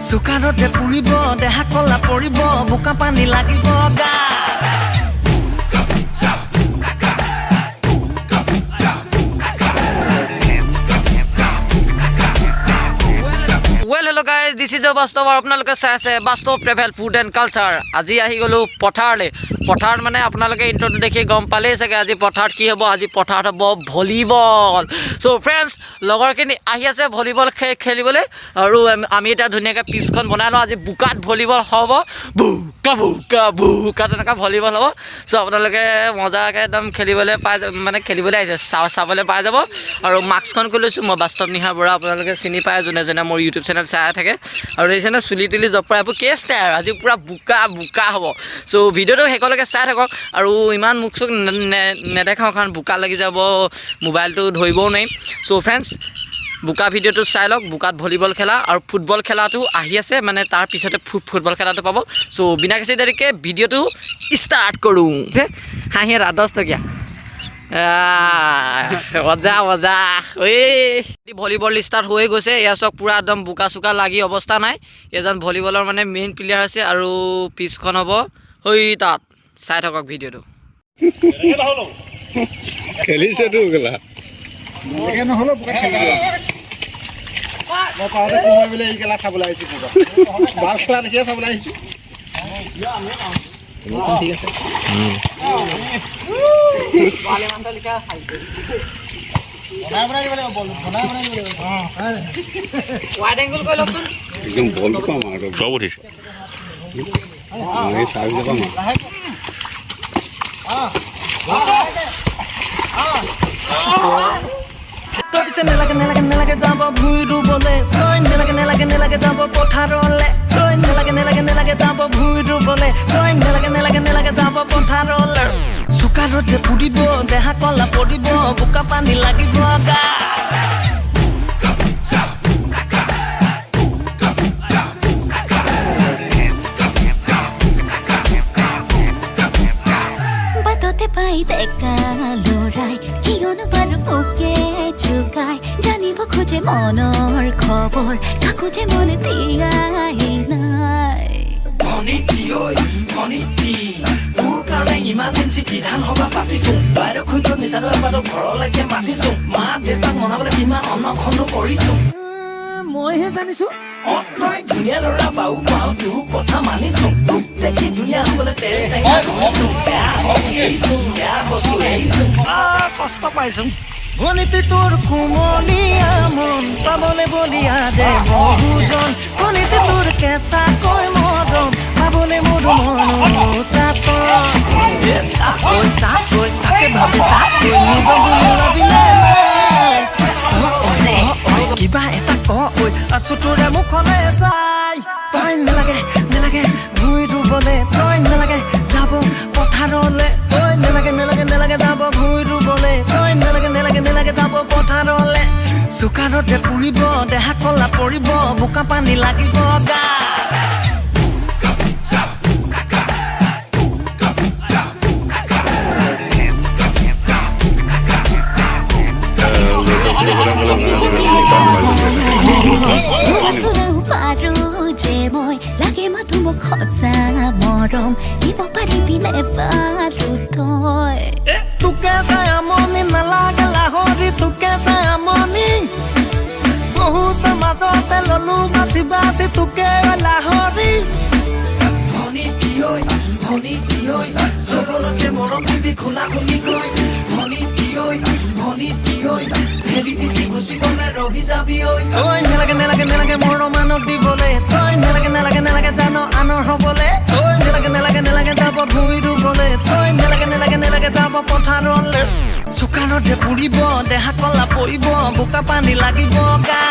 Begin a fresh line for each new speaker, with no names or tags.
চুকাৰতে পুৰিব দেহা কলা পৰিব বোকা পানী লাগিব গা Well, hello guys, this is Bastav और अपना लोग से Bastav Travel Food and Culture. আজি আহি গলো পথাৰলে পথাৰ মানে আপোনালোকে ইন্ট্ৰোটো দেখি গম পালেই চাগে আজি পথাৰত কি হ'ব আজি পথাৰত হ'ব ভলিবল সো ফ্ৰেন্ডস লগৰখিনি আহি আছে ভলিবল খেলিবলৈ আৰু আমি এটা ধুনীয়াকৈ পিচখন বনাই লওঁ আজি বুকাত ভলিবল হ'ব বুকা তেনেকা ভলিবল হ'ব সো আপোনালোকে মজাকৈ একদম খেলিবলৈ পাই মানে খেলিবলৈ আহিছে চাবলৈ পাই যাব আৰু মাস্কখন কৈছো মই বাস্তৱ নিহা বৰা আপোনালোকে চিনি পায় যোনে যোনে মোৰ ইউটিউব চেনেল চাই থাকে আৰু এই চেনেল চুলি তুলি জপৰাবোৰ কেছ টাই আৰু আজি পুৰা বুকা হ'ব সো ভিডিঅ'টো শেষলৈকে চাই থাকক আৰু ইমান মুখ চুক নেদেখাওঁ কাৰণ বুকা লাগি যাব মোবাইলটো ধৰিবও নোৱাৰিম সো ফ্ৰেণ্ডছ বুকা ভিডিঅ'টো চাই লওক বুকাত ভলিবল খেলা আৰু ফুটবল খেলাটো আহি আছে মানে তাৰ পিছতে ফুটবল খেলাটো পাব সো বিনা কিছু দেৰিকৈ ভিডিঅ'টো ষ্টাৰ্ট কৰোঁ হাঁহি 10 টকীয়া মজা ঐ ভলিবল ষ্টাৰ্ট হৈ গৈছে এয়া চক পুৰা একদম বোকা চোকা লাগি অৱস্থা নাই এজন ভলিবলৰ মানে মেইন প্লেয়াৰ আছে আৰু পিচখন হ'ব হৈ তাত চাই থাকক ভিডিঅ'টো
খেলিছে তো গলা একে নহলো বোকা খেলিছে মই পাওঁতে কোমাই বলে এই গলা চাবলৈ আহিছো পুৰা বাল খেলা দেখিয়ে চাবলৈ আহিছো ঠিক আছে
वाले मानता लिखा खाइছে
বনাই দিবলে বল বনাই দিবলে
ওয়াইড অ্যাঙ্গেল কই লকছুন
একদম বল তো মার সব উঠিছে এই সাইজ তো মার
তো পিছে নেলাগে যাব ভুইৰু বলে তই নেলাগে যাব পথাৰলে তই নেলাগে যাব ভুইৰু বলে তই নেলাগে যাব পথাৰলে চুকাৰতে পুৰিব দেহা কলা পৰিব বোকা পানী লাগিব গা
বাততে পাই দেখা লৰাই কিয়নো বাৰু ওকে চুকাই জানিব খোজে মনৰ খবৰ কাকোজে মনে দিয়াই নাই
ভনিটি তোৰ কাৰণে ইমাৰ্জেঞ্চি বিধান সভা পাতিছো বাইদেউ খুঁজত নিচাৰো এবাৰ ঘৰলৈকে মাতিছো মা দেউতাক মনাবলৈ কিমান অনখন কৰিছো মইহে জানিছো তই ধুনীয়া ল'ৰা বাউ তোৰ কথা মানিছো তোক দেখি ধুনীয়া হ'বলৈ কষ্ট পাইছো ভনিটি তোৰ কোমলীয়া মন পাবলৈ বলিয়া যে বহুজন ভনিটি তোৰ কেঁচা কৈ মৰম পাবলৈ মোৰ মন চাকৈ তাকে ভাবি চাকৈ নিজ বুলি ভাবিলে কিবা এটা কৈ আছো তোৰে মুখলে চাই তই নেলাগে ভুই ৰুবলে তই নেলাগে যাব পথাৰলে তই নেলাগে যাব ভুই ৰুবলে তই নেলাগে যাব পথাৰলে চুকাৰতে পুৰিব দেহা কলা পৰিব বোকা পানী লাগিব গা
পাৰো যে মই লাগে মাথো মোক সঁচা মৰম দিব পাৰিবিনে বাৰু তই
তোকে চাই আমনি নালাগে লাহৰি তোকে চাই আমনি বহুত মাজতে ললো বাচি তোকে লাহৰি ভনিটি ঐ চবলতে মৰম দিবি খোলা খুলি গৈ ভনিটি ঐ হেৰি দিদি গুচি গ'লে ৰহি যাবি ঐ তই নেলাগে মৰমানক দিবলে তই নেলাগে জানো আনৰ হ'বলে তই নেলাগে যাব ভুই ৰুবলে তই নেলাগে যাব পথাৰলে চুকাৰতে পুৰিব দেহা কলা পৰিব বোকা পানী লাগিব গা